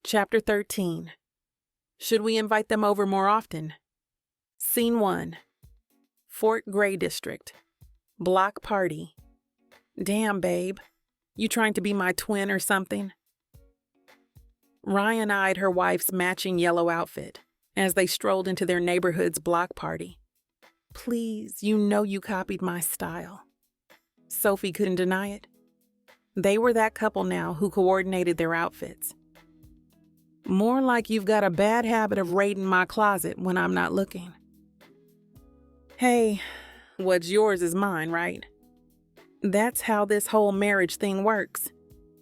Chapter 13. Should we invite them over more often? Scene 1. Fort Gray District. Block party. Damn, babe. You trying to be my twin or something? Ryan eyed her wife's matching yellow outfit as they strolled into their neighborhood's block party. Please, you know you copied my style. Sophie couldn't deny it. They were that couple now who coordinated their outfits. More like you've got a bad habit of raiding my closet when I'm not looking. Hey, what's yours is mine, right? That's how this whole marriage thing works,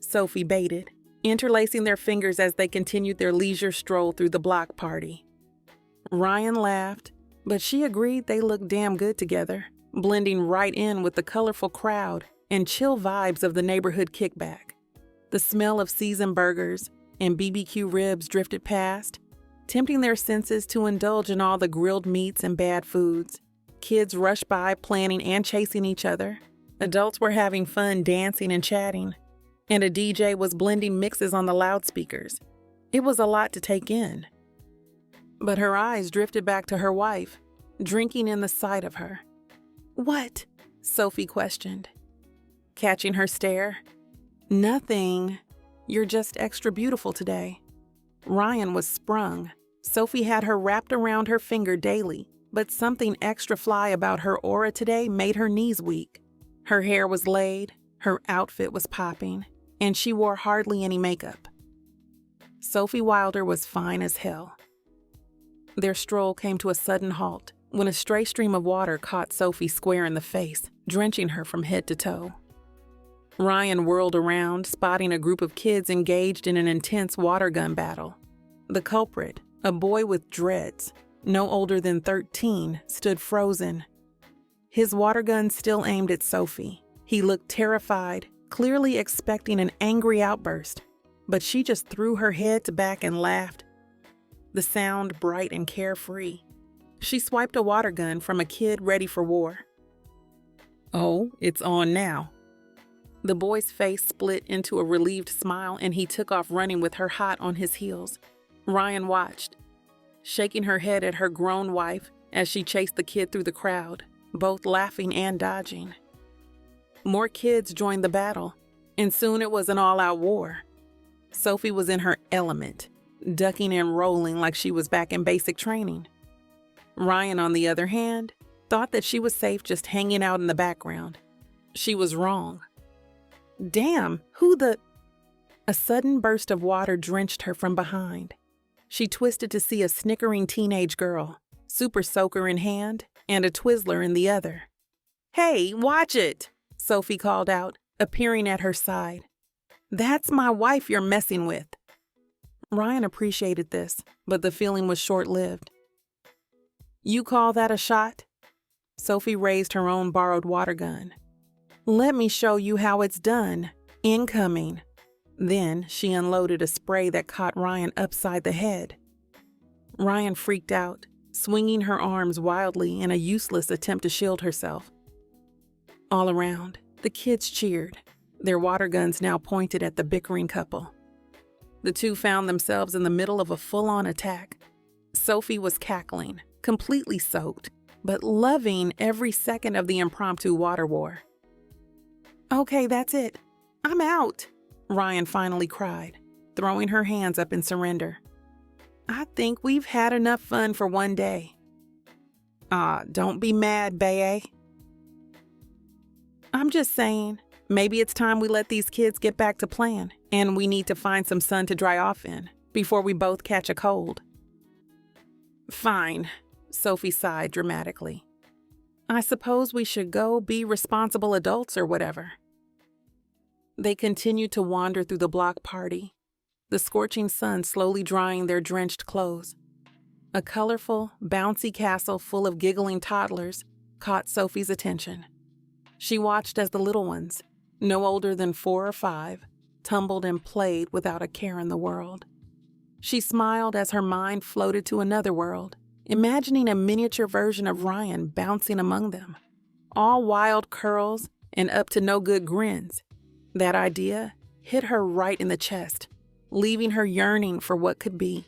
Sophie baited, interlacing their fingers as they continued their leisure stroll through the block party. Ryan laughed, but she agreed they looked damn good together, blending right in with the colorful crowd and chill vibes of the neighborhood kickback. The smell of seasoned burgers and BBQ ribs drifted past, tempting their senses to indulge in all the grilled meats and bad foods. Kids rushed by planning and chasing each other. Adults were having fun dancing and chatting, and a DJ was blending mixes on the loudspeakers. It was a lot to take in. But her eyes drifted back to her wife, drinking in the sight of her. What? Sophie questioned, catching her stare. Nothing. You're just extra beautiful today. Ryan was sprung. Sophie had her wrapped around her finger daily, but something extra fly about her aura today made her knees weak. Her hair was laid, her outfit was popping, and she wore hardly any makeup. Sophie Wilder was fine as hell. Their stroll came to a sudden halt when a stray stream of water caught Sophie square in the face, drenching her from head to toe. Ryan whirled around, spotting a group of kids engaged in an intense water gun battle. The culprit, a boy with dreads, no older than 13, stood frozen. His water gun still aimed at Sophie. He looked terrified, clearly expecting an angry outburst, but she just threw her head back and laughed. The sound bright and carefree. She swiped a water gun from a kid ready for war. Oh, it's on now. The boy's face split into a relieved smile and he took off running with her hot on his heels. Ryan watched, shaking her head at her grown wife as she chased the kid through the crowd, both laughing and dodging. More kids joined the battle, and soon it was an all-out war. Sophie was in her element, ducking and rolling like she was back in basic training. Ryan, on the other hand, thought that she was safe just hanging out in the background. She was wrong. Damn, A sudden burst of water drenched her from behind. She twisted to see a snickering teenage girl, super soaker in hand and a Twizzler in the other. Hey, watch it, Sophie called out, appearing at her side. That's my wife you're messing with. Ryan appreciated this, but the feeling was short-lived. You call that a shot? Sophie raised her own borrowed water gun. Let me show you how it's done. Incoming. Then she unloaded a spray that caught Ryan upside the head. Ryan freaked out, swinging her arms wildly in a useless attempt to shield herself. All around, the kids cheered, their water guns now pointed at the bickering couple. The two found themselves in the middle of a full-on attack. Sophie was cackling, completely soaked, but loving every second of the impromptu water war. Okay, that's it. I'm out, Ryan finally cried, throwing her hands up in surrender. I think we've had enough fun for one day. Don't be mad, bae. I'm just saying, maybe it's time we let these kids get back to playing, and we need to find some sun to dry off in before we both catch a cold. Fine, Sophie sighed dramatically. I suppose we should go be responsible adults or whatever. They continued to wander through the block party, the scorching sun slowly drying their drenched clothes. A colorful, bouncy castle full of giggling toddlers caught Sophie's attention. She watched as the little ones, no older than 4 or 5, tumbled and played without a care in the world. She smiled as her mind floated to another world, imagining a miniature version of Ryan bouncing among them, all wild curls and up to no good grins. That idea hit her right in the chest. leaving her yearning for what could be.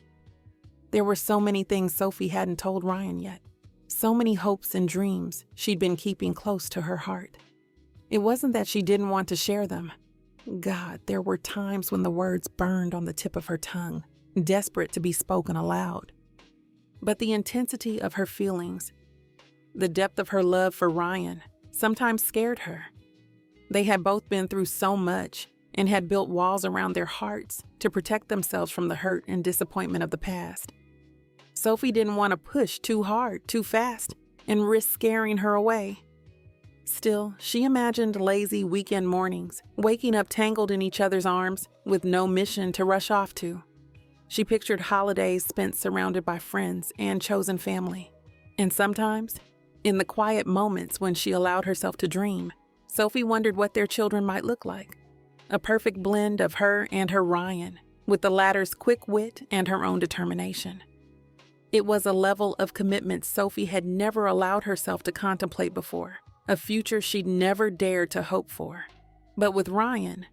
There were so many things Sophie hadn't told Ryan yet, so many hopes and dreams she'd been keeping close to her heart. It wasn't that she didn't want to share them. God, there were times when the words burned on the tip of her tongue, desperate to be spoken aloud. But the intensity of her feelings, the depth of her love for Ryan, sometimes scared her. They had both been through so much and had built walls around their hearts to protect themselves from the hurt and disappointment of the past. Sophie didn't want to push too hard, too fast, and risk scaring her away. Still, she imagined lazy weekend mornings, waking up tangled in each other's arms with no mission to rush off to. She pictured holidays spent surrounded by friends and chosen family. And sometimes, in the quiet moments when she allowed herself to dream, Sophie wondered what their children might look like. A perfect blend of her and her Ryan, with the latter's quick wit and her own determination. It was a level of commitment Sophie had never allowed herself to contemplate before, a future she'd never dared to hope for. But with Ryan,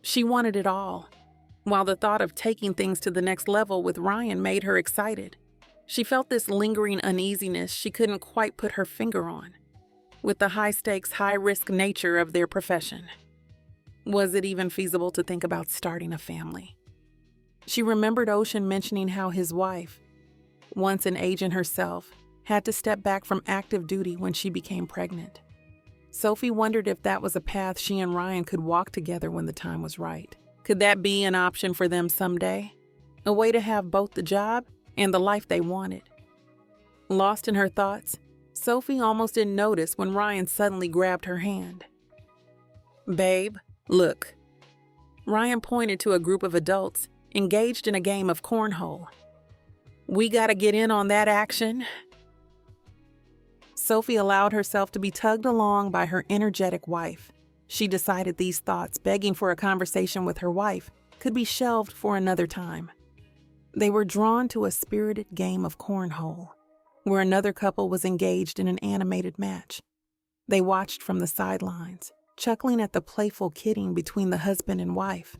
she wanted it all. While the thought of taking things to the next level with Ryan made her excited, she felt this lingering uneasiness she couldn't quite put her finger on, with the high-stakes, high-risk nature of their profession. Was it even feasible to think about starting a family? She remembered Ocean mentioning how his wife, once an agent herself, had to step back from active duty when she became pregnant. Sophie wondered if that was a path she and Ryan could walk together when the time was right. Could that be an option for them someday? A way to have both the job and the life they wanted? Lost in her thoughts, Sophie almost didn't notice when Ryan suddenly grabbed her hand. "Babe, look." Ryan pointed to a group of adults engaged in a game of cornhole. "We gotta get in on that action." Sophie allowed herself to be tugged along by her energetic wife. She decided these thoughts, begging for a conversation with her wife, could be shelved for another time. They were drawn to a spirited game of cornhole, where another couple was engaged in an animated match. They watched from the sidelines, chuckling at the playful kidding between the husband and wife.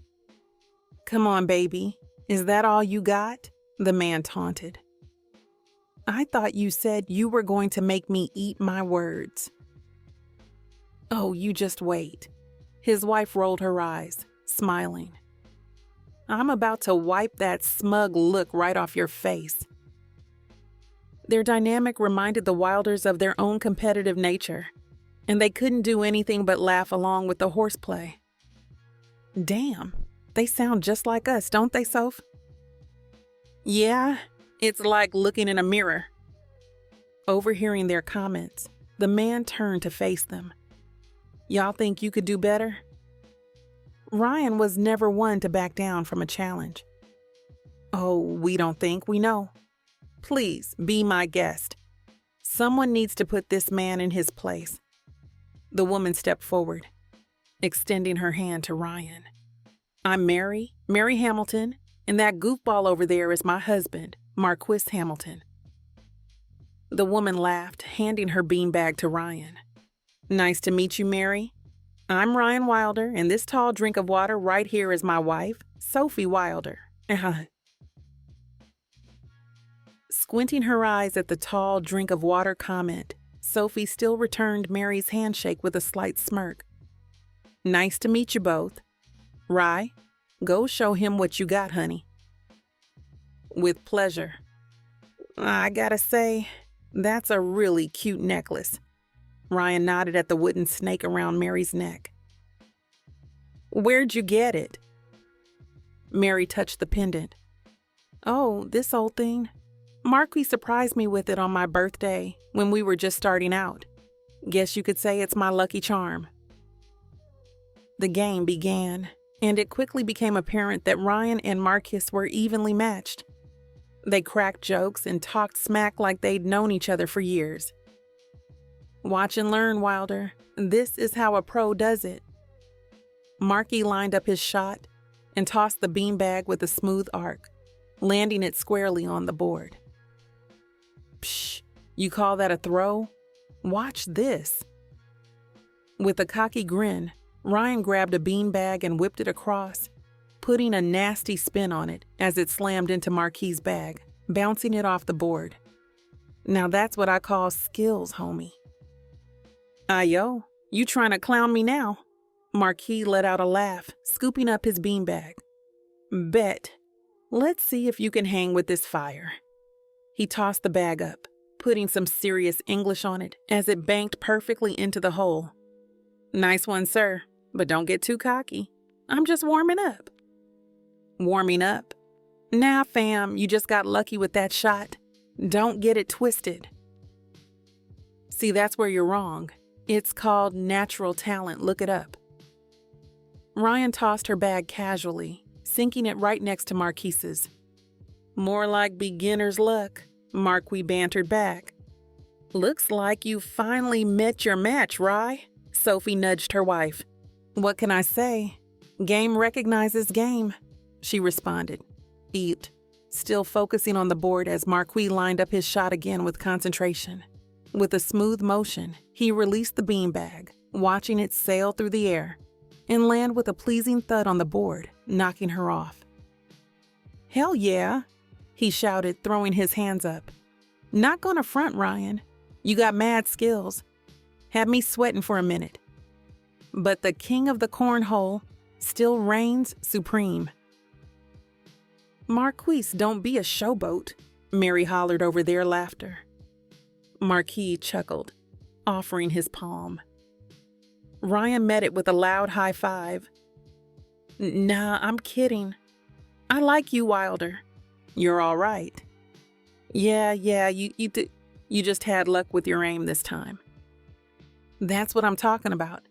"Come on, baby. Is that all you got?" the man taunted. "I thought you said you were going to make me eat my words." "Oh, you just wait." His wife rolled her eyes, smiling. "I'm about to wipe that smug look right off your face." Their dynamic reminded the Wilders of their own competitive nature, and they couldn't do anything but laugh along with the horseplay. "Damn, they sound just like us, don't they, Soph?" "Yeah, it's like looking in a mirror." Overhearing their comments, the man turned to face them. "Y'all think you could do better?" Ryan was never one to back down from a challenge. "Oh, we don't think, we know. Please, be my guest. Someone needs to put this man in his place." The woman stepped forward, extending her hand to Ryan. "I'm Mary Hamilton, and that goofball over there is my husband, Marquis Hamilton." The woman laughed, handing her beanbag to Ryan. "Nice to meet you, Mary. I'm Ryan Wilder, and this tall drink of water right here is my wife, Sophie Wilder." Squinting her eyes at the tall drink of water comment, Sophie still returned Mary's handshake with a slight smirk. "Nice to meet you both. Rye, go show him what you got, honey." "With pleasure. I gotta say, that's a really cute necklace." Ryan nodded at the wooden snake around Mary's neck. "Where'd you get it?" Mary touched the pendant. "Oh, this old thing. Marquis surprised me with it on my birthday when we were just starting out. Guess you could say it's my lucky charm." The game began, and it quickly became apparent that Ryan and Marcus were evenly matched. They cracked jokes and talked smack like they'd known each other for years. "Watch and learn, Wilder. This is how a pro does it." Marky lined up his shot and tossed the beanbag with a smooth arc, landing it squarely on the board. "Psh, you call that a throw? Watch this." With a cocky grin, Ryan grabbed a beanbag and whipped it across, putting a nasty spin on it as it slammed into Marquis' bag, bouncing it off the board. Now that's what I call skills, homie. Ayo, you trying to clown me now? Marquis let out a laugh, scooping up his beanbag. Bet. Let's see if you can hang with this fire. He tossed the bag up, putting some serious English on it as it banked perfectly into the hole. Nice one, sir, but don't get too cocky. I'm just warming up. Warming up? Nah, fam, you just got lucky with that shot. Don't get it twisted. See, that's where you're wrong. It's called natural talent. Look it up. Ryan tossed her bag casually, sinking it right next to Marquise's. More like beginner's luck, Marquis bantered back. Looks like you finally met your match, Rye. Sophie nudged her wife. What can I say? Game recognizes game, she responded. Eat, still focusing on the board as Marquis lined up his shot again with concentration. With a smooth motion, he released the beanbag, watching it sail through the air and land with a pleasing thud on the board, knocking her off. Hell yeah, he shouted, throwing his hands up. Not gonna front, Ryan. You got mad skills. Had me sweating for a minute. But the king of the cornhole still reigns supreme. Marquise, don't be a showboat, Mary hollered over their laughter. Marquis chuckled, offering his palm. Ryan met it with a loud high five. Nah, I'm kidding. I like you, Wilder. You're all right. Yeah, you just had luck with your aim this time. That's what I'm talking about.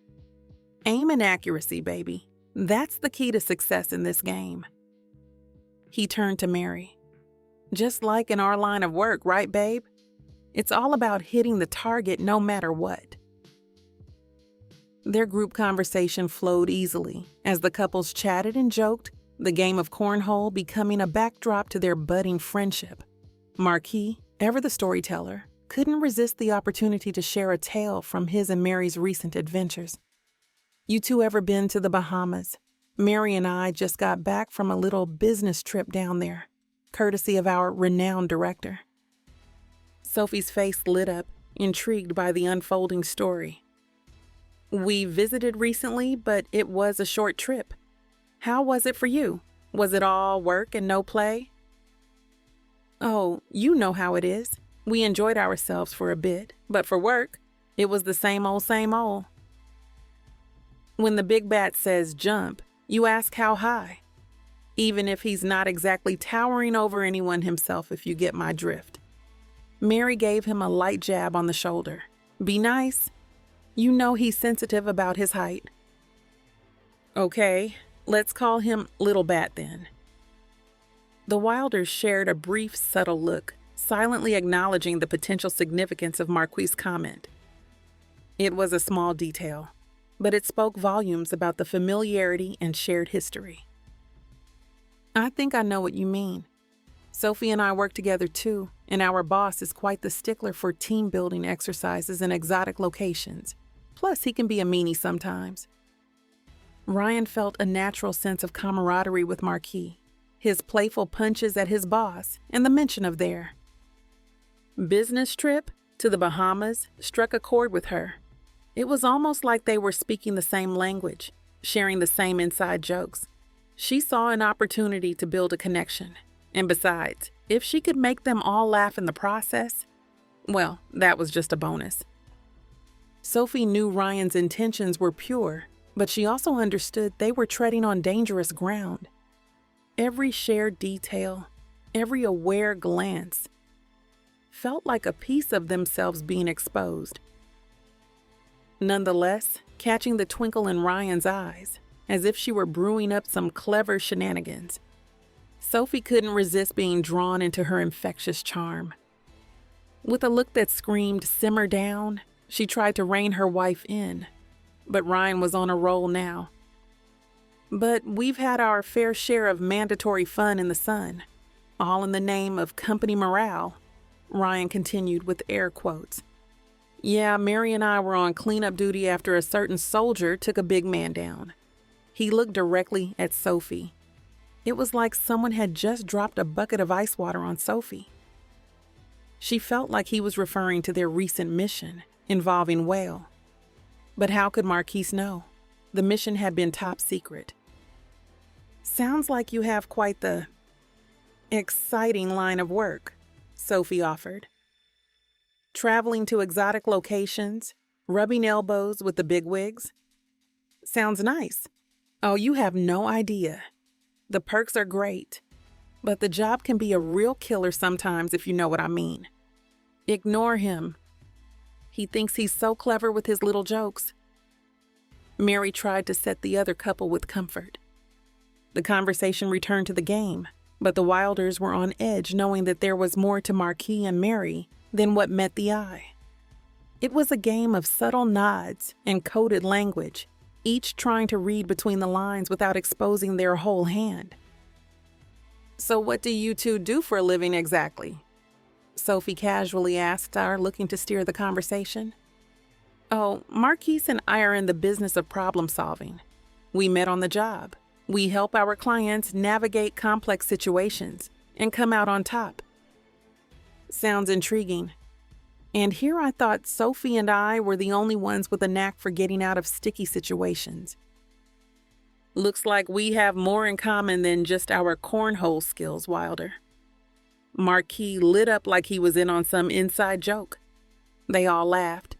Aim and accuracy, baby. That's the key to success in this game. He turned to Mary. Just like in our line of work, right, babe? It's all about hitting the target no matter what. Their group conversation flowed easily as the couples chatted and joked, the game of cornhole becoming a backdrop to their budding friendship. Marquis, ever the storyteller, couldn't resist the opportunity to share a tale from his and Mary's recent adventures. You two ever been to the Bahamas? Mary and I just got back from a little business trip down there, courtesy of our renowned director. Sophie's face lit up, intrigued by the unfolding story. We visited recently, but it was a short trip. How was it for you? Was it all work and no play? Oh, you know how it is. We enjoyed ourselves for a bit, but for work, it was the same old, same old. When the big bat says jump, you ask how high, even if he's not exactly towering over anyone himself, if you get my drift. Mary gave him a light jab on the shoulder. Be nice. You know he's sensitive about his height. Okay, let's call him Little Bat then. The Wilders shared a brief, subtle look, silently acknowledging the potential significance of Marquis' comment. It was a small detail, but it spoke volumes about the familiarity and shared history. I think I know what you mean. Sophie and I work together too, and our boss is quite the stickler for team-building exercises in exotic locations. Plus, he can be a meanie sometimes. Ryan felt a natural sense of camaraderie with Marquis, his playful punches at his boss, and the mention of their business trip to the Bahamas struck a chord with her. It was almost like they were speaking the same language, sharing the same inside jokes. She saw an opportunity to build a connection, and besides, if she could make them all laugh in the process, well, that was just a bonus. Sophie knew Ryan's intentions were pure, but she also understood they were treading on dangerous ground. Every shared detail, every aware glance, felt like a piece of themselves being exposed. Nonetheless, catching the twinkle in Ryan's eyes, as if she were brewing up some clever shenanigans, Sophie couldn't resist being drawn into her infectious charm. With a look that screamed, "Simmer down," she tried to rein her wife in, but Ryan was on a roll now. But we've had our fair share of mandatory fun in the sun, all in the name of company morale, Ryan continued with air quotes. Yeah, Mary and I were on cleanup duty after a certain soldier took a big man down. He looked directly at Sophie. It was like someone had just dropped a bucket of ice water on Sophie. She felt like he was referring to their recent mission involving Whale. But how could Marquise know? The mission had been top secret. Sounds like you have quite the exciting line of work, Sophie offered. Traveling to exotic locations, rubbing elbows with the bigwigs. Sounds nice. Oh, you have no idea. The perks are great, but the job can be a real killer sometimes, if you know what I mean. Ignore him. He thinks he's so clever with his little jokes. Mary tried to set the other couple with comfort. The conversation returned to the game, but the Wilders were on edge knowing that there was more to Marquis and Mary than what met the eye. It was a game of subtle nods and coded language, each trying to read between the lines without exposing their whole hand. So what do you two do for a living exactly? Sophie casually asked Star, looking to steer the conversation. Oh, Marquise and I are in the business of problem solving. We met on the job. We help our clients navigate complex situations and come out on top. Sounds intriguing. And here I thought Sophie and I were the only ones with a knack for getting out of sticky situations. Looks like we have more in common than just our cornhole skills, Wilder. Marquis lit up like he was in on some inside joke. They all laughed.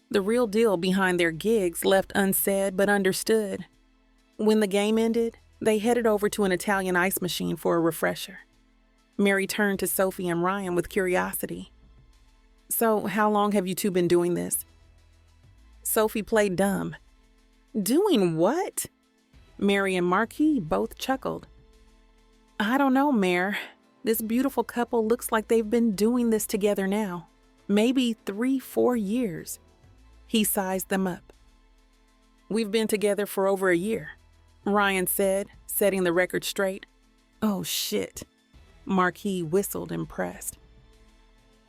The real deal behind their gigs left unsaid but understood. When the game ended, they headed over to an Italian ice machine for a refresher. Mary turned to Sophie and Ryan with curiosity. So, how long have you two been doing this? Sophie played dumb. Doing what? Mary and Marquis both chuckled. I don't know, Mare. This beautiful couple looks like they've been doing this together now. Maybe 3-4 years. He sized them up. We've been together for over a year, Ryan said, setting the record straight. Oh shit. Marquis whistled, impressed.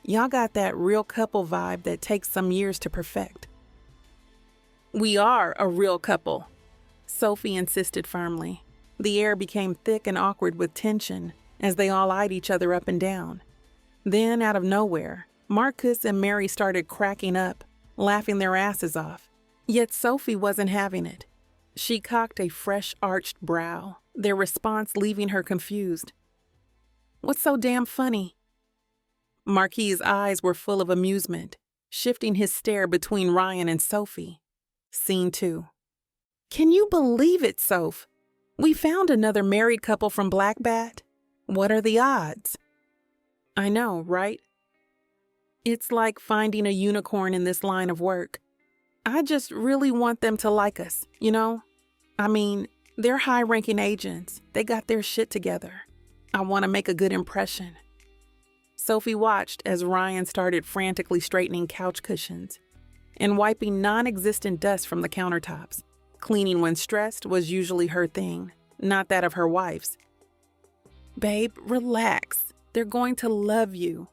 Y'all got that real couple vibe that takes some years to perfect. We are a real couple, Sophie insisted firmly. The air became thick and awkward with tension as they all eyed each other up and down. Then, out of nowhere, Marcus and Mary started cracking up, laughing their asses off. Yet Sophie wasn't having it. She cocked a fresh arched brow, their response leaving her confused. What's so damn funny? Marquis' eyes were full of amusement, shifting his stare between Ryan and Sophie. Scene 2. Can you believe it, Soph? We found another married couple from Black Bat. What are the odds? I know, right? It's like finding a unicorn in this line of work. I just really want them to like us, you know? I mean, they're high-ranking agents. They got their shit together. I want to make a good impression. Sophie watched as Ryan started frantically straightening couch cushions and wiping non-existent dust from the countertops. Cleaning when stressed was usually her thing, not that of her wife's. Babe, relax. They're going to love you.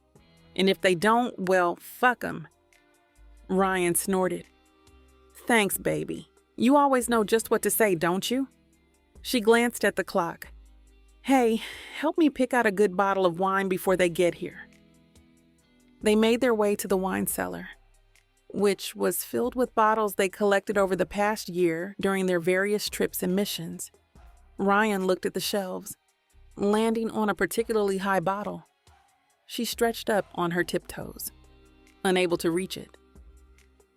And if they don't, well, fuck them. Ryan snorted. Thanks, baby. You always know just what to say, don't you? She glanced at the clock. Hey, help me pick out a good bottle of wine before they get here. They made their way to the wine cellar, which was filled with bottles they collected over the past year during their various trips and missions. Ryan looked at the shelves, landing on a particularly high bottle. She stretched up on her tiptoes, unable to reach it.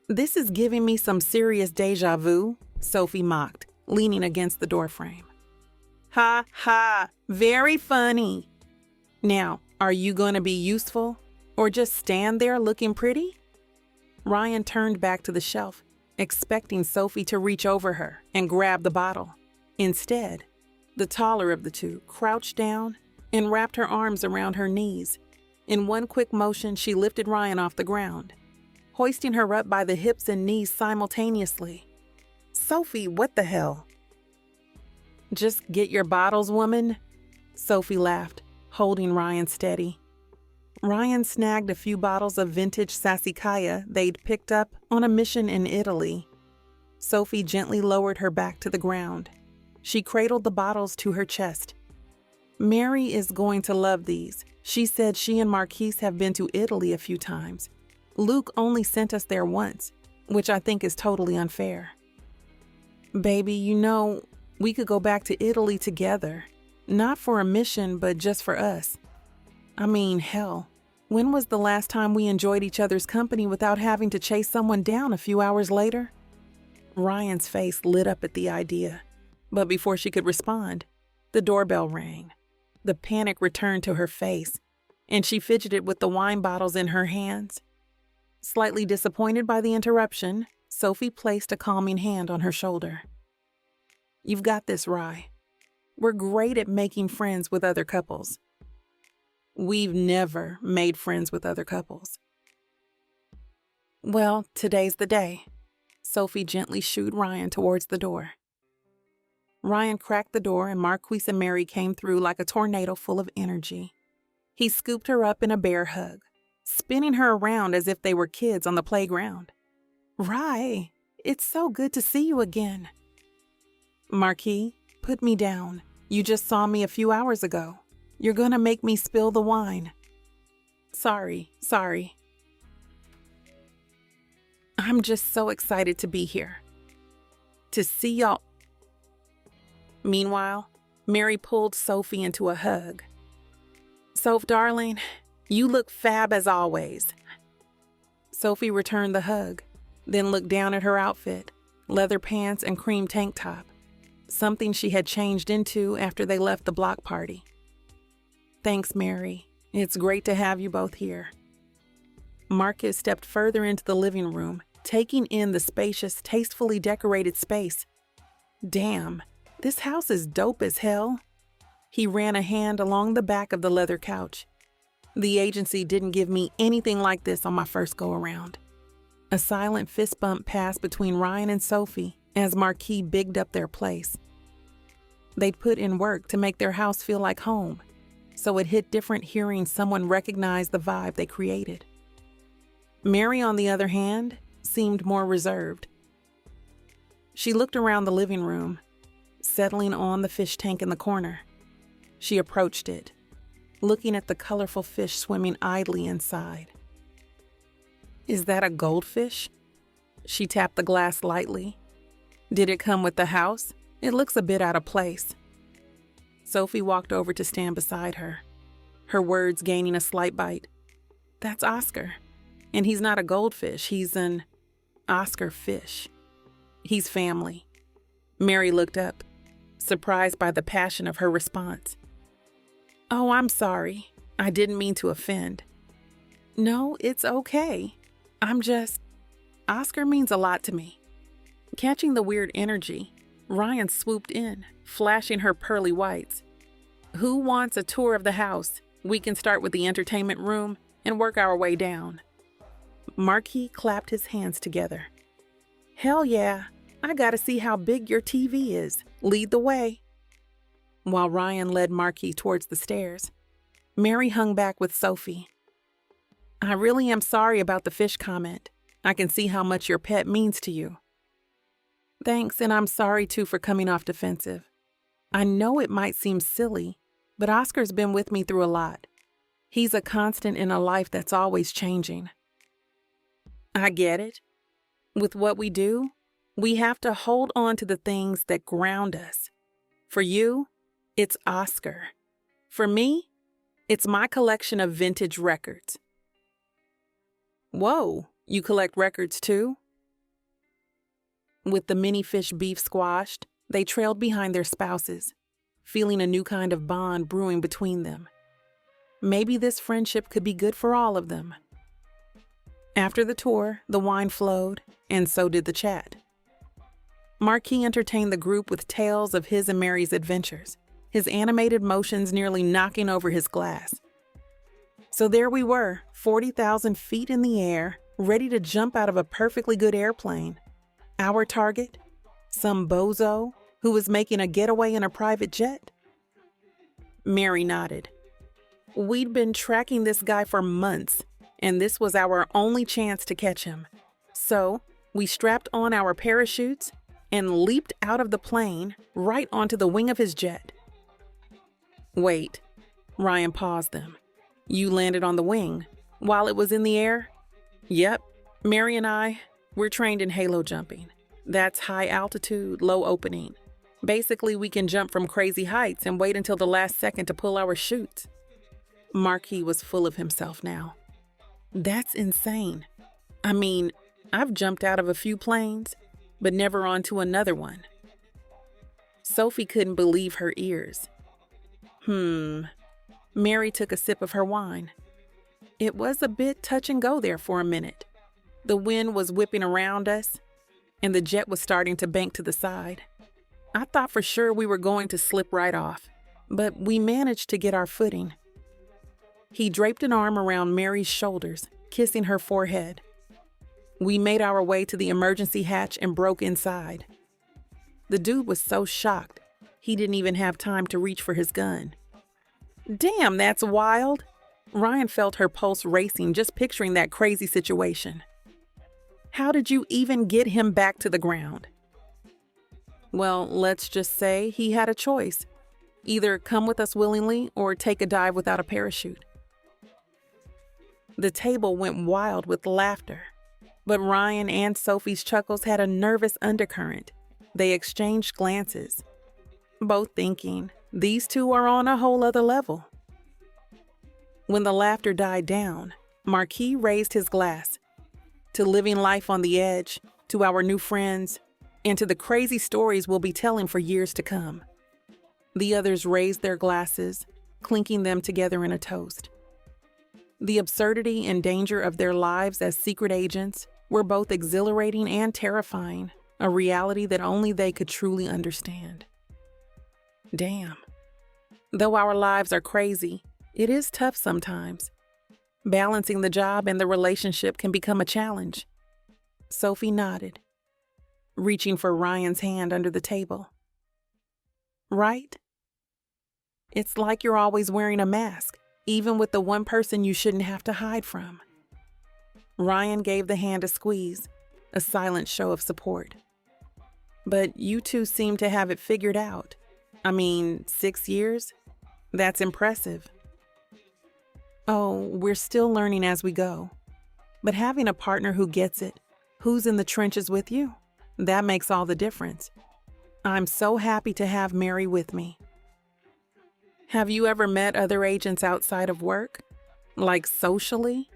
This is giving me some serious deja vu, Sophie mocked, leaning against the doorframe. Ha ha, very funny. Now, are you going to be useful or just stand there looking pretty? Ryan turned back to the shelf, expecting Sophie to reach over her and grab the bottle. Instead, the taller of the two crouched down and wrapped her arms around her knees. In one quick motion, she lifted Ryan off the ground, hoisting her up by the hips and knees simultaneously. Sophie, what the hell? Just get your bottles, woman, Sophie laughed, holding Ryan steady. Ryan snagged a few bottles of vintage Sassicaia they'd picked up on a mission in Italy. Sophie gently lowered her back to the ground. She cradled the bottles to her chest, Mary is going to love these. She said she and Marquise have been to Italy a few times. Luke only sent us there once, which I think is totally unfair. Baby, you know, we could go back to Italy together. Not for a mission, but just for us. I mean, hell, when was the last time we enjoyed each other's company without having to chase someone down a few hours later? Ryan's face lit up at the idea, but before she could respond, the doorbell rang. The panic returned to her face, and she fidgeted with the wine bottles in her hands. Slightly disappointed by the interruption, Sophie placed a calming hand on her shoulder. You've got this, Rye. We're great at making friends with other couples. We've never made friends with other couples. Well, today's the day. Sophie gently shooed Ryan towards the door. Ryan cracked the door and Marquise and Mary came through like a tornado full of energy. He scooped her up in a bear hug, spinning her around as if they were kids on the playground. Rye, it's so good to see you again. Marquis, put me down. You just saw me a few hours ago. You're gonna make me spill the wine. Sorry. I'm just so excited to be here. To see y'all. Meanwhile, Mary pulled Sophie into a hug. Soph, darling, you look fab as always. Sophie returned the hug, then looked down at her outfit, leather pants and cream tank top, something she had changed into after they left the block party. Thanks, Mary. It's great to have you both here. Marcus stepped further into the living room, taking in the spacious, tastefully decorated space. Damn, this house is dope as hell. He ran a hand along the back of the leather couch. The agency didn't give me anything like this on my first go-around. A silent fist bump passed between Ryan and Sophie as Marquis bigged up their place. They'd put in work to make their house feel like home, so it hit different hearing someone recognize the vibe they created. Mary, on the other hand, seemed more reserved. She looked around the living room, settling on the fish tank in the corner. She approached it, looking at the colorful fish swimming idly inside. Is that a goldfish? She tapped the glass lightly. Did it come with the house? It looks a bit out of place. Sophie walked over to stand beside her, her words gaining a slight bite. That's Oscar. And he's not a goldfish, he's an Oscar fish. He's family. Mary looked up, surprised by the passion of her response. Oh, I'm sorry. I didn't mean to offend. No, it's okay. Oscar means a lot to me. Catching the weird energy, Ryan swooped in, flashing her pearly whites. Who wants a tour of the house? We can start with the entertainment room and work our way down. Marquis clapped his hands together. Hell yeah, I gotta see how big your TV is. Lead the way. While Ryan led Marquis towards the stairs, Mary hung back with Sophie. I really am sorry about the fish comment. I can see how much your pet means to you. Thanks, and I'm sorry too for coming off defensive. I know it might seem silly, but Oscar's been with me through a lot. He's a constant in a life that's always changing. I get it. With what we do, we have to hold on to the things that ground us. For you, it's Oscar. For me, it's my collection of vintage records. Whoa, you collect records too? With the mini fish beef squashed, they trailed behind their spouses, feeling a new kind of bond brewing between them. Maybe this friendship could be good for all of them. After the tour, the wine flowed, and so did the chat. Marquis entertained the group with tales of his and Mary's adventures, his animated motions nearly knocking over his glass. So there we were, 40,000 feet in the air, ready to jump out of a perfectly good airplane. Our target? Some bozo who was making a getaway in a private jet? Mary nodded. We'd been tracking this guy for months, and this was our only chance to catch him. So we strapped on our parachutes and leaped out of the plane right onto the wing of his jet. Wait, Ryan paused them. You landed on the wing while it was in the air? Yep, Mary and we're trained in halo jumping. That's high altitude, low opening. Basically, we can jump from crazy heights and wait until the last second to pull our chutes. Marquis was full of himself now. That's insane. I mean, I've jumped out of a few planes, but never onto another one. Sophie couldn't believe her ears. Mary took a sip of her wine. It was a bit touch and go there for a minute. The wind was whipping around us, and the jet was starting to bank to the side. I thought for sure we were going to slip right off, but we managed to get our footing. He draped an arm around Mary's shoulders, kissing her forehead. We made our way to the emergency hatch and broke inside. The dude was so shocked, he didn't even have time to reach for his gun. Damn, that's wild. Ryan felt her pulse racing just picturing that crazy situation. How did you even get him back to the ground? Well, let's just say he had a choice. Either come with us willingly or take a dive without a parachute. The table went wild with laughter, but Ryan and Sophie's chuckles had a nervous undercurrent. They exchanged glances, both thinking, these two are on a whole other level. When the laughter died down, Marquis raised his glass to living life on the edge, to our new friends, and to the crazy stories we'll be telling for years to come. The others raised their glasses, clinking them together in a toast. The absurdity and danger of their lives as secret agents were both exhilarating and terrifying, a reality that only they could truly understand. Damn. Though our lives are crazy, it is tough sometimes. Balancing the job and the relationship can become a challenge. Sophie nodded, reaching for Ryan's hand under the table. Right? It's like you're always wearing a mask, even with the one person you shouldn't have to hide from. Ryan gave the hand a squeeze, a silent show of support. But you two seem to have it figured out. 6 years? That's impressive. Oh, we're still learning as we go. But having a partner who gets it, who's in the trenches with you, that makes all the difference. I'm so happy to have Mary with me. Have you ever met other agents outside of work? Like socially?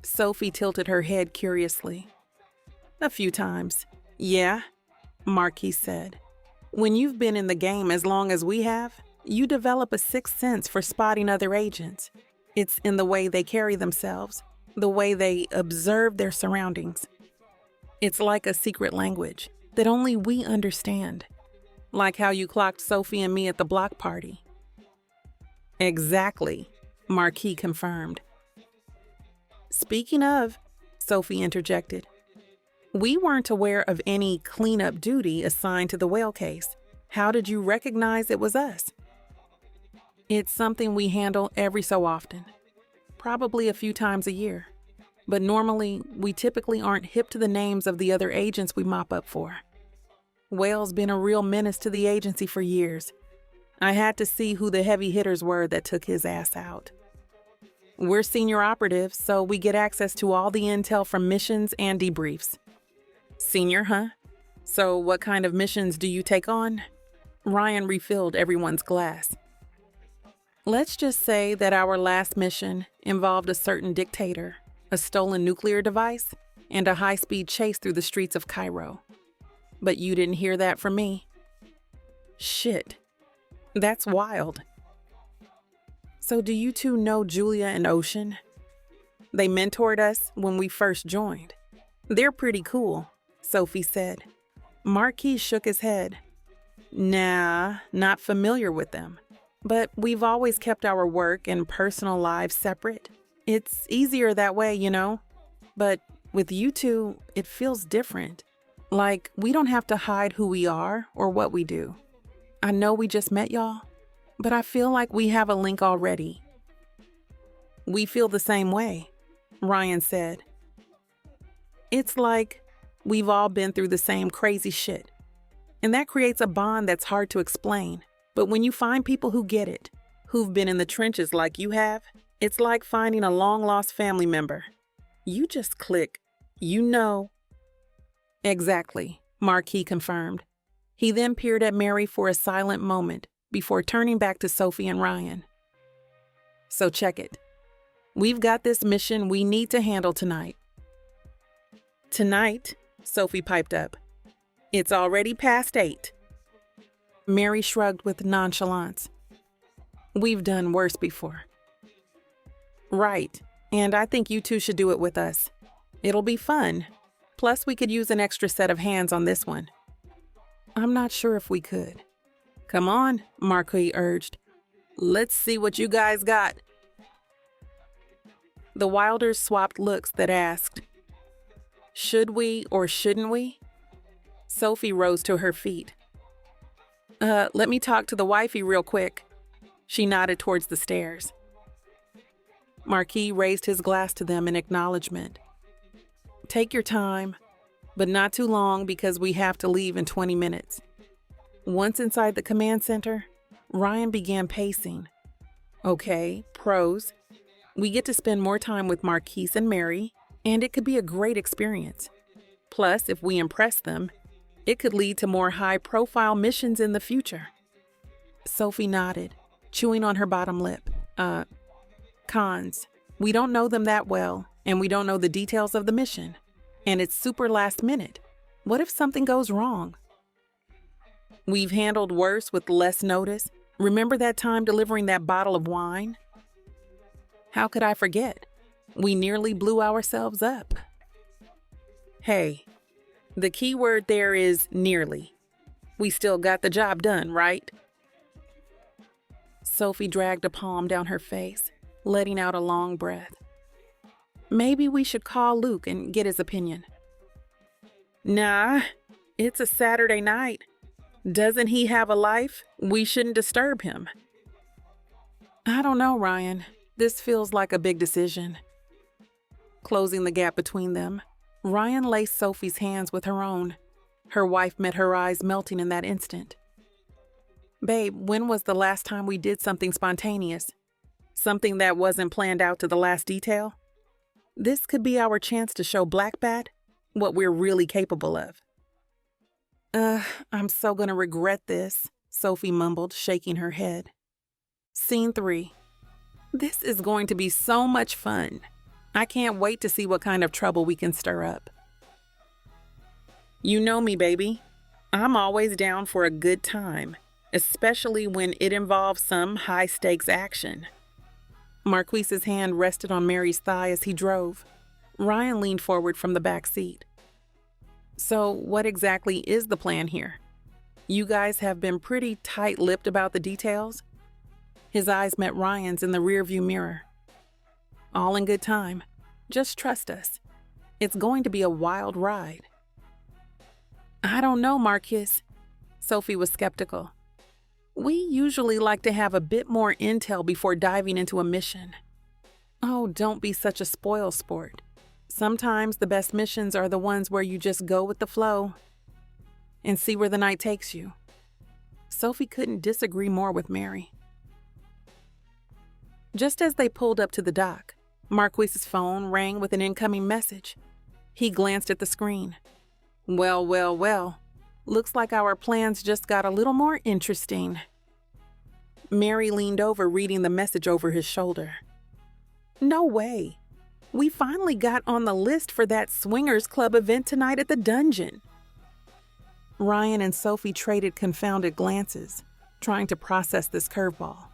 Sophie tilted her head curiously. A few times. Yeah, Marquis said. When you've been in the game as long as we have, you develop a sixth sense for spotting other agents. It's in the way they carry themselves, the way they observe their surroundings. It's like a secret language that only we understand. Like how you clocked Sophie and me at the block party. Exactly, Marquis confirmed. Speaking of, Sophie interjected, we weren't aware of any cleanup duty assigned to the whale case. How did you recognize it was us? It's something we handle every so often, probably a few times a year. But normally, we typically aren't hip to the names of the other agents we mop up for. Whale's been a real menace to the agency for years. I had to see who the heavy hitters were that took his ass out. We're senior operatives, so we get access to all the intel from missions and debriefs. Senior, huh? So what kind of missions do you take on? Ryan refilled everyone's glass. Let's just say that our last mission involved a certain dictator, a stolen nuclear device, and a high-speed chase through the streets of Cairo. But you didn't hear that from me. Shit. That's wild. So do you two know Julia and Ocean? They mentored us when we first joined. They're pretty cool, Sophie said. Marquis shook his head. Nah, not familiar with them. But we've always kept our work and personal lives separate. It's easier that way, you know? But with you two, it feels different. Like we don't have to hide who we are or what we do. I know we just met y'all, but I feel like we have a link already. We feel the same way, Ryan said. It's like we've all been through the same crazy shit. And that creates a bond that's hard to explain. But when you find people who get it, who've been in the trenches like you have, it's like finding a long-lost family member. You just click. You know. Exactly, Marquis confirmed. He then peered at Mary for a silent moment before turning back to Sophie and Ryan. So check it. We've got this mission we need to handle tonight. Tonight, Sophie piped up. It's already past 8. Mary shrugged with nonchalance. We've done worse before. Right, and I think you two should do it with us. It'll be fun. Plus, we could use an extra set of hands on this one. I'm not sure if we could. Come on, Marquis urged. Let's see what you guys got. The Wilders swapped looks that asked, should we or shouldn't we? Sophie rose to her feet. Let me talk to the wifey real quick. She nodded towards the stairs. Marquis raised his glass to them in acknowledgement. Take your time, but not too long because we have to leave in 20 minutes. Once inside the command center, Ryan began pacing. Okay, pros. We get to spend more time with Marquise and Mary, and it could be a great experience. Plus, if we impress them, it could lead to more high-profile missions in the future. Sophie nodded, chewing on her bottom lip. Cons. We don't know them that well, and we don't know the details of the mission. And it's super last minute. What if something goes wrong? We've handled worse with less notice. Remember that time delivering that bottle of wine? How could I forget? We nearly blew ourselves up. Hey, the key word there is nearly. We still got the job done, right? Sophie dragged a palm down her face, letting out a long breath. Maybe we should call Luke and get his opinion. Nah, it's a Saturday night. Doesn't he have a life? We shouldn't disturb him. I don't know, Ryan. This feels like a big decision. Closing the gap between them, Ryan laced Sophie's hands with her own. Her wife met her eyes melting in that instant. Babe, when was the last time we did something spontaneous? Something that wasn't planned out to the last detail? This could be our chance to show Black Bat what we're really capable of. I'm so gonna regret this, Sophie mumbled, shaking her head. Scene 3. This is going to be so much fun. I can't wait to see what kind of trouble we can stir up. You know me, baby. I'm always down for a good time, especially when it involves some high-stakes action. Marquise's hand rested on Mary's thigh as he drove. Ryan leaned forward from the back seat. So, what exactly is the plan here? You guys have been pretty tight-lipped about the details? His eyes met Ryan's in the rearview mirror. All in good time. Just trust us. It's going to be a wild ride. I don't know, Marquis. Sophie was skeptical. We usually like to have a bit more intel before diving into a mission. Oh, don't be such a spoil sport. Sometimes the best missions are the ones where you just go with the flow and see where the night takes you. Sophie couldn't disagree more with Mary. Just as they pulled up to the dock, Marquise's phone rang with an incoming message. He glanced at the screen. Well. Looks like our plans just got a little more interesting. Mary leaned over, reading the message over his shoulder. No way. We finally got on the list for that swingers club event tonight at the dungeon. Ryan and Sophie traded confounded glances, trying to process this curveball.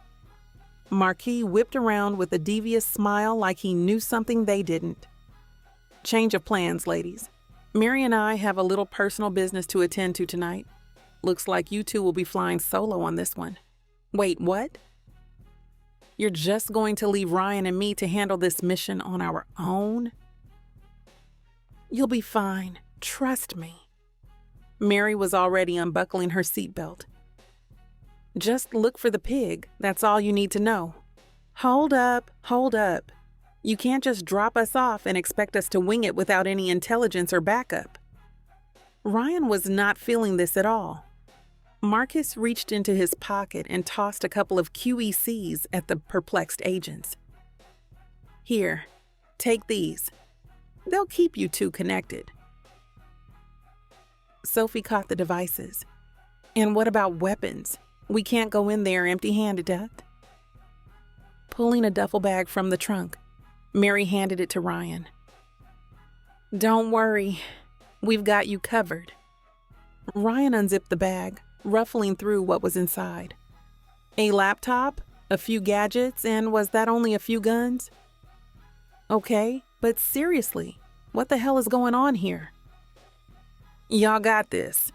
Marquis whipped around with a devious smile like he knew something they didn't. Change of plans, ladies. Mary and I have a little personal business to attend to tonight. Looks like you two will be flying solo on this one. Wait, what? You're just going to leave Ryan and me to handle this mission on our own? You'll be fine. Trust me. Mary was already unbuckling her seatbelt. Just look for the pig. That's all you need to know. Hold up. You can't just drop us off and expect us to wing it without any intelligence or backup. Ryan was not feeling this at all. Marcus reached into his pocket and tossed a couple of QECs at the perplexed agents. Here, take these. They'll keep you two connected. Sophie caught the devices. And what about weapons? We can't go in there empty-handed, Death. Pulling a duffel bag from the trunk, Mary handed it to Ryan. Don't worry, we've got you covered. Ryan unzipped the bag, ruffling through what was inside. A laptop, a few gadgets, and was that only a few guns? Okay, but seriously, what the hell is going on here? Y'all got this.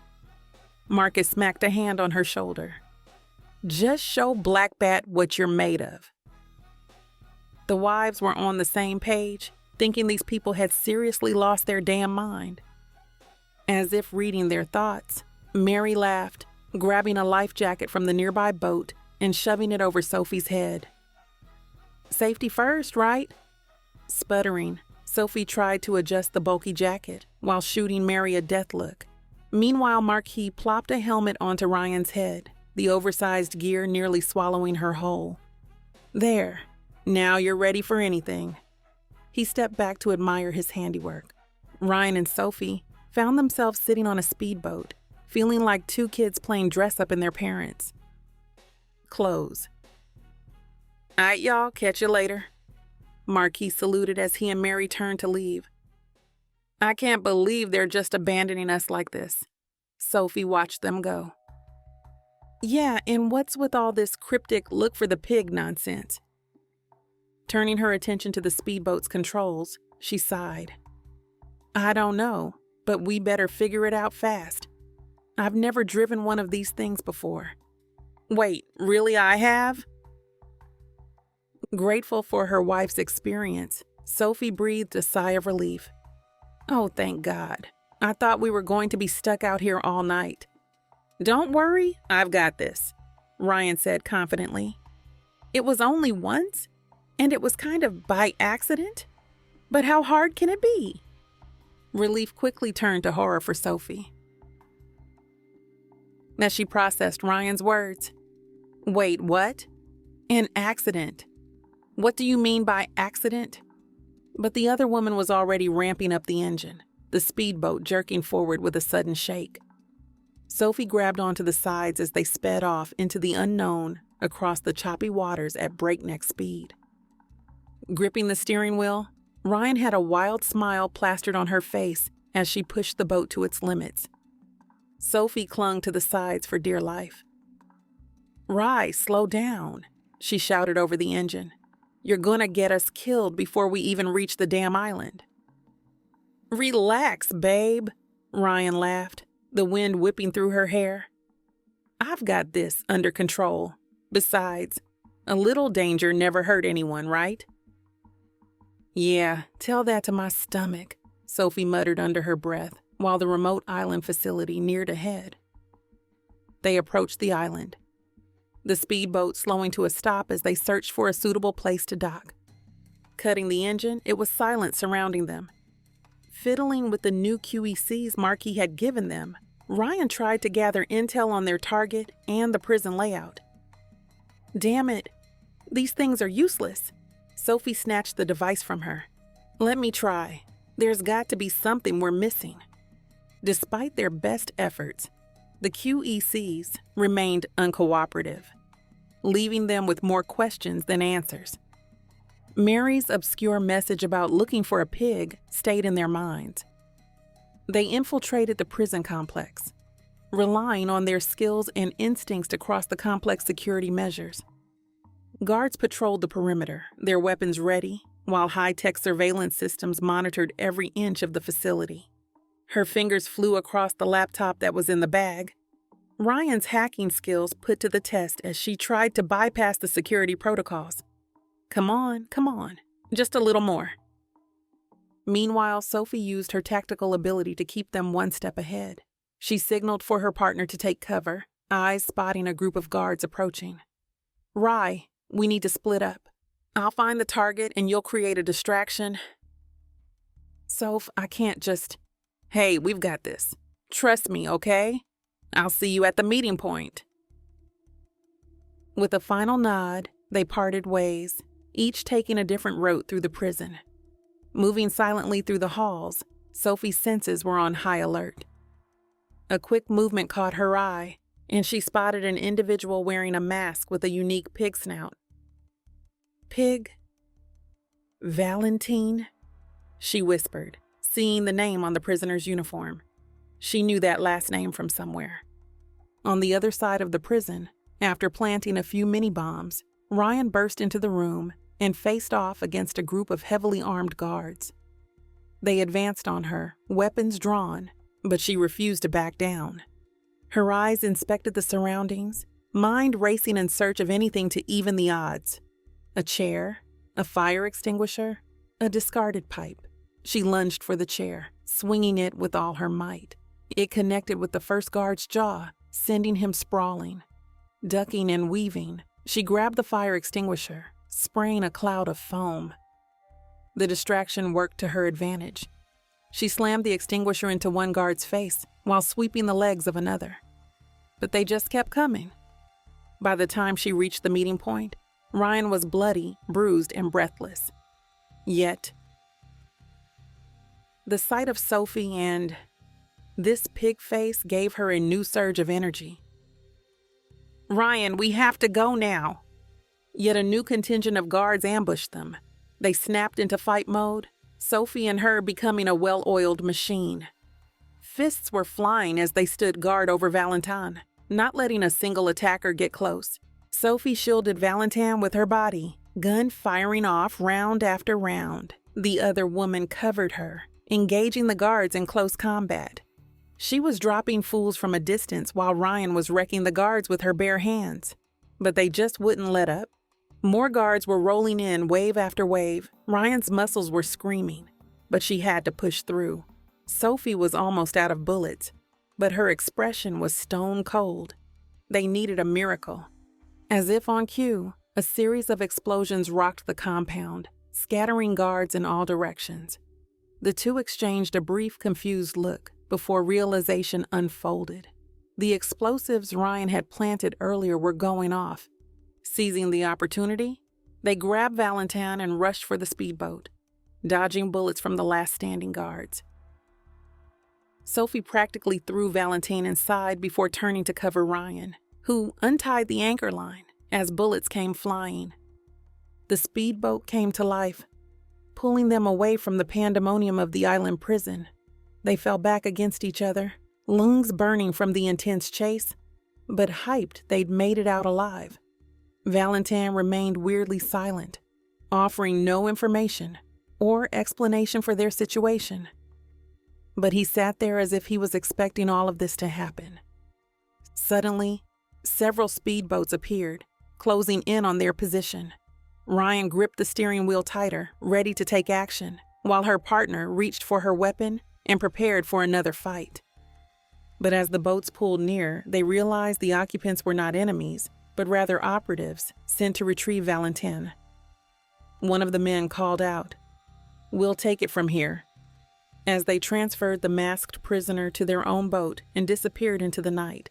Marcus smacked a hand on her shoulder. Just show Black Bat what you're made of. The wives were on the same page, thinking these people had seriously lost their damn mind. As if reading their thoughts, Mary laughed, grabbing a life jacket from the nearby boat and shoving it over Sophie's head. Safety first, right? Sputtering, Sophie tried to adjust the bulky jacket while shooting Mary a death look. Meanwhile, Marquis plopped a helmet onto Ryan's head, the oversized gear nearly swallowing her whole. There, now you're ready for anything. He stepped back to admire his handiwork. Ryan and Sophie found themselves sitting on a speedboat, feeling like two kids playing dress-up in their parents. Close. All right, y'all, catch you later. Marquis saluted as he and Mary turned to leave. I can't believe they're just abandoning us like this. Sophie watched them go. Yeah, and what's with all this cryptic look for the pig nonsense? Turning her attention to the speedboat's controls, she sighed. I don't know, but we better figure it out fast. I've never driven one of these things before. Wait, really I have? Grateful for her wife's experience, Sophie breathed a sigh of relief. Oh, thank God. I thought we were going to be stuck out here all night. Don't worry, I've got this, Ryan said confidently. It was only once, and it was kind of by accident. But how hard can it be? Relief quickly turned to horror for Sophie. As she processed Ryan's words. Wait, what? An accident. What do you mean by accident? But the other woman was already ramping up the engine, the speedboat jerking forward with a sudden shake. Sophie grabbed onto the sides as they sped off into the unknown across the choppy waters at breakneck speed. Gripping the steering wheel, Ryan had a wild smile plastered on her face as she pushed the boat to its limits. Sophie clung to the sides for dear life. Rye, slow down, she shouted over the engine. You're gonna get us killed before we even reach the damn island. Relax, babe, Ryan laughed, the wind whipping through her hair. I've got this under control. Besides, a little danger never hurt anyone, right? Yeah, tell that to my stomach, Sophie muttered under her breath while the remote island facility neared ahead. They approached the island, the speedboat slowing to a stop as they searched for a suitable place to dock. Cutting the engine, it was silent surrounding them. Fiddling with the new QECs Marquis had given them, Ryan tried to gather intel on their target and the prison layout. Damn it, these things are useless. Sophie snatched the device from her. Let me try. There's got to be something we're missing. Despite their best efforts, the QECs remained uncooperative, leaving them with more questions than answers. Mary's obscure message about looking for a pig stayed in their minds. They infiltrated the prison complex, relying on their skills and instincts to cross the complex security measures. Guards patrolled the perimeter, their weapons ready, while high-tech surveillance systems monitored every inch of the facility. Her fingers flew across the laptop that was in the bag. Ryan's hacking skills put to the test as she tried to bypass the security protocols. Come on, just a little more. Meanwhile, Sophie used her tactical ability to keep them one step ahead. She signaled for her partner to take cover, eyes spotting a group of guards approaching. Rye, we need to split up. I'll find the target and you'll create a distraction. Soph, I can't just... Hey, we've got this. Trust me, okay? I'll see you at the meeting point." With a final nod, they parted ways, each taking a different route through the prison. Moving silently through the halls, Sophie's senses were on high alert. A quick movement caught her eye, and she spotted an individual wearing a mask with a unique pig snout. "Pig? Valentine?" she whispered, seeing the name on the prisoner's uniform. She knew that last name from somewhere. On the other side of the prison, after planting a few mini-bombs, Ryan burst into the room and faced off against a group of heavily armed guards. They advanced on her, weapons drawn, but she refused to back down. Her eyes inspected the surroundings, mind racing in search of anything to even the odds. A chair, a fire extinguisher, a discarded pipe. She lunged for the chair, swinging it with all her might. It connected with the first guard's jaw, sending him sprawling. Ducking and weaving, she grabbed the fire extinguisher, spraying a cloud of foam. The distraction worked to her advantage. She slammed the extinguisher into one guard's face while sweeping the legs of another. But they just kept coming. By the time she reached the meeting point, Ryan was bloody, bruised, and breathless. Yet, the sight of Sophie and this pig face gave her a new surge of energy. "Ryan, we have to go now." Yet a new contingent of guards ambushed them. They snapped into fight mode, Sophie and her becoming a well-oiled machine. Fists were flying as they stood guard over Valentine, not letting a single attacker get close. Sophie shielded Valentine with her body, gun firing off round after round. The other woman covered her, engaging the guards in close combat. She was dropping fools from a distance while Ryan was wrecking the guards with her bare hands. But they just wouldn't let up. More guards were rolling in wave after wave. Ryan's muscles were screaming, but she had to push through. Sophie was almost out of bullets, but her expression was stone cold. They needed a miracle. As if on cue, a series of explosions rocked the compound, scattering guards in all directions. The two exchanged a brief, confused look before realization unfolded. The explosives Ryan had planted earlier were going off. Seizing the opportunity, they grabbed Valentine and rushed for the speedboat, dodging bullets from the last standing guards. Sophie practically threw Valentine inside before turning to cover Ryan, who untied the anchor line as bullets came flying. The speedboat came to life, pulling them away from the pandemonium of the island prison. They fell back against each other, lungs burning from the intense chase, but hyped they'd made it out alive. Valentine remained weirdly silent, offering no information or explanation for their situation. But he sat there as if he was expecting all of this to happen. Suddenly, several speedboats appeared, closing in on their position. Ryan gripped the steering wheel tighter, ready to take action, while her partner reached for her weapon and prepared for another fight. But as the boats pulled near, they realized the occupants were not enemies, but rather operatives sent to retrieve Valentine. One of the men called out, "We'll take it from here," as they transferred the masked prisoner to their own boat and disappeared into the night.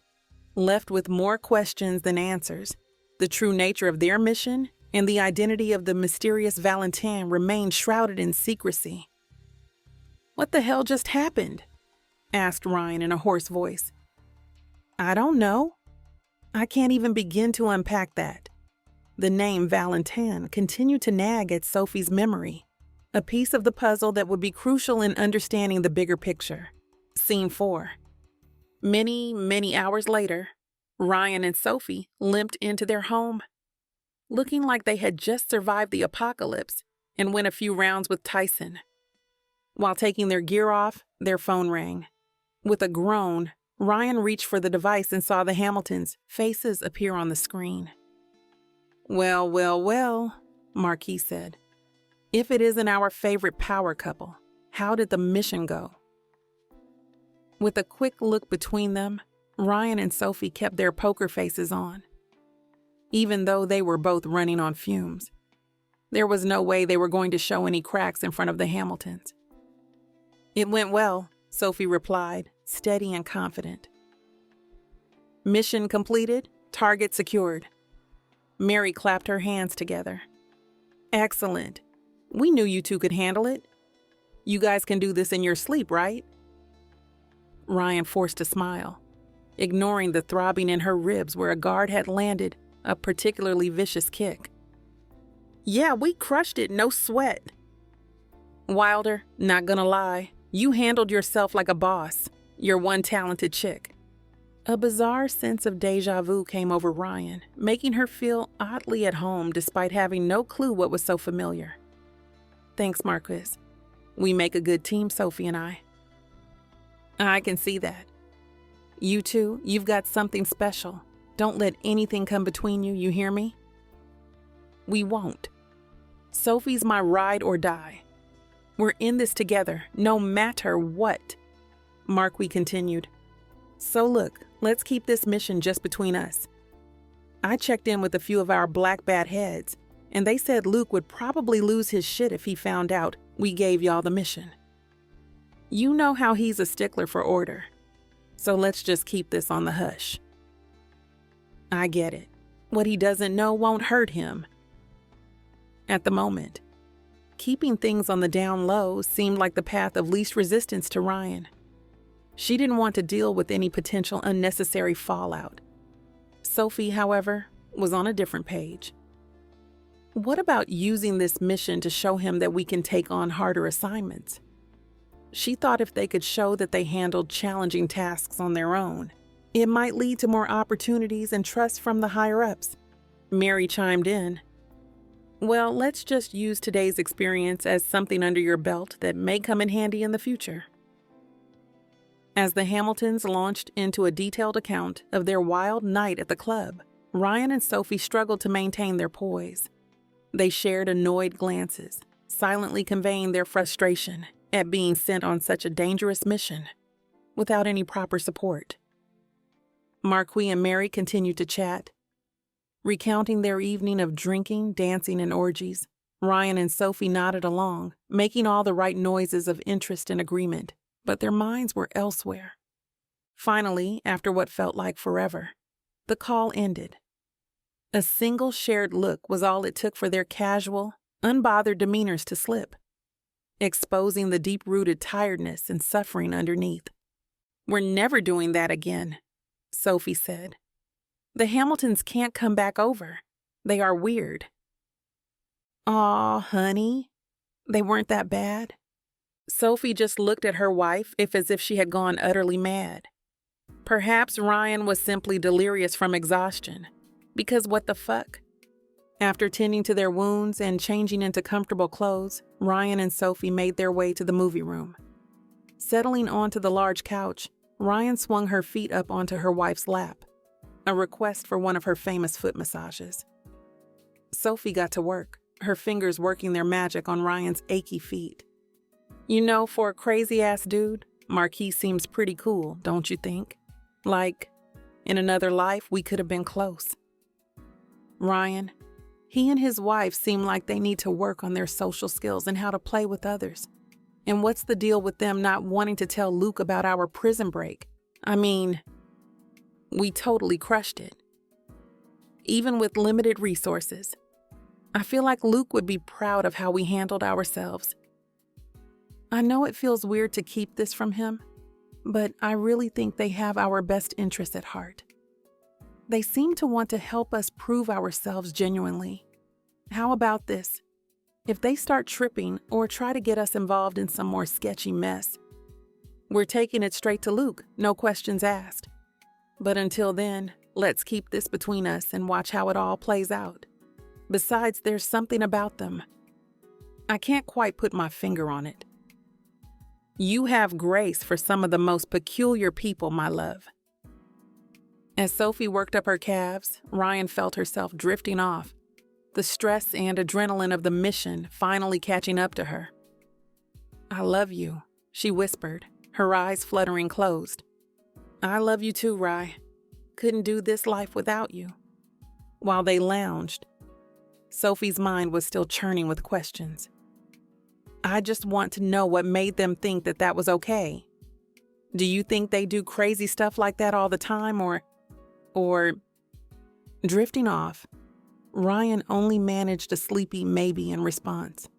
Left with more questions than answers, the true nature of their mission and the identity of the mysterious Valentine remained shrouded in secrecy. "What the hell just happened?" asked Ryan in a hoarse voice. "I don't know. I can't even begin to unpack that." The name Valentine continued to nag at Sophie's memory, a piece of the puzzle that would be crucial in understanding the bigger picture. Scene 4. Many hours later, Ryan and Sophie limped into their home, looking like they had just survived the apocalypse and went a few rounds with Tyson. While taking their gear off, their phone rang. With a groan, Ryan reached for the device and saw the Hamiltons' faces appear on the screen. Well, Marquis said. "If it isn't our favorite power couple, how did the mission go?" With a quick look between them, Ryan and Sophie kept their poker faces on. Even though they were both running on fumes, there was no way they were going to show any cracks in front of the Hamiltons. "It went well," Sophie replied, steady and confident. Mission completed. Target secured. Mary clapped her hands together. Excellent. We knew you two could handle it. You guys can do this in your sleep, right? Ryan forced a smile, ignoring the throbbing in her ribs where a guard had landed a particularly vicious kick. Yeah, we crushed it, no sweat. Wilder, not gonna lie, you handled yourself like a boss. You're one talented chick. A bizarre sense of déjà vu came over Ryan, making her feel oddly at home despite having no clue what was so familiar. Thanks, Marquis. We make a good team, Sophie and I. I can see that. You two, you've got something special. Don't let anything come between you, you hear me? We won't. Sophie's my ride or die. We're in this together, no matter what. Marquis continued. So look, let's keep this mission just between us. I checked in with a few of our black bat heads, and they said Luke would probably lose his shit if he found out we gave y'all the mission. You know how he's a stickler for order, so let's just keep this on the hush. I get it. What he doesn't know won't hurt him. At the moment, keeping things on the down low seemed like the path of least resistance to Ryan. She didn't want to deal with any potential unnecessary fallout. Sophie, however, was on a different page. What about using this mission to show him that we can take on harder assignments? She thought if they could show that they handled challenging tasks on their own, it might lead to more opportunities and trust from the higher-ups. Mary chimed in. Well, let's just use today's experience as something under your belt that may come in handy in the future. As the Hamiltons launched into a detailed account of their wild night at the club, Ryan and Sophie struggled to maintain their poise. They shared annoyed glances, silently conveying their frustration at being sent on such a dangerous mission without any proper support. Marquis and Mary continued to chat, recounting their evening of drinking, dancing, and orgies. Ryan and Sophie nodded along, making all the right noises of interest and agreement, but their minds were elsewhere. Finally, after what felt like forever, the call ended. A single shared look was all it took for their casual, unbothered demeanors to slip, exposing the deep-rooted tiredness and suffering underneath. We're never doing that again, Sophie said. The Hamiltons can't come back over. They are weird. Aw, honey, they weren't that bad. Sophie just looked at her wife as if she had gone utterly mad. Perhaps Ryan was simply delirious from exhaustion, because what the fuck? After tending to their wounds and changing into comfortable clothes, Ryan and Sophie made their way to the movie room. Settling onto the large couch, Ryan swung her feet up onto her wife's lap, a request for one of her famous foot massages. Sophie got to work, her fingers working their magic on Ryan's achy feet. You know, for a crazy-ass dude, Marquis seems pretty cool, don't you think? Like, in another life, we could have been close. Ryan, he and his wife seem like they need to work on their social skills and how to play with others. And what's the deal with them not wanting to tell Luke about our prison break? I mean, we totally crushed it. Even with limited resources. I feel like Luke would be proud of how we handled ourselves. I know it feels weird to keep this from him, but I really think they have our best interests at heart. They seem to want to help us prove ourselves genuinely. How about this? If they start tripping or try to get us involved in some more sketchy mess, we're taking it straight to Luke, no questions asked. But until then, let's keep this between us and watch how it all plays out. Besides, there's something about them. I can't quite put my finger on it. You have grace for some of the most peculiar people, my love. As Sophie worked up her calves, Ryan felt herself drifting off, the stress and adrenaline of the mission finally catching up to her. I love you, she whispered, her eyes fluttering closed. I love you too, Rye. Couldn't do this life without you. While they lounged, Sophie's mind was still churning with questions. I just want to know what made them think that was okay. Do you think they do crazy stuff like that all the time, or Or drifting off, Ryan only managed a sleepy maybe in response.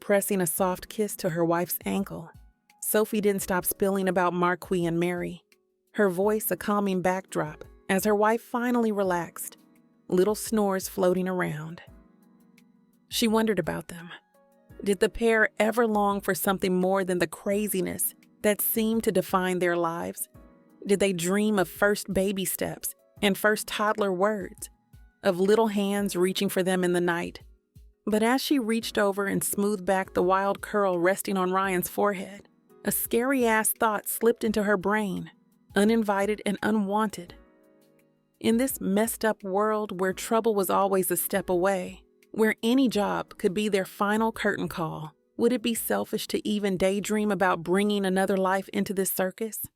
Pressing a soft kiss to her wife's ankle, Sophie didn't stop spilling about Marquis and Mary, her voice a calming backdrop as her wife finally relaxed, little snores floating around. She wondered about them. Did the pair ever long for something more than the craziness that seemed to define their lives? Did they dream of first baby steps and first toddler words, of little hands reaching for them in the night? But as she reached over and smoothed back the wild curl resting on Ryan's forehead, a scary-ass thought slipped into her brain, uninvited and unwanted. In this messed-up world where trouble was always a step away, where any job could be their final curtain call, would it be selfish to even daydream about bringing another life into this circus?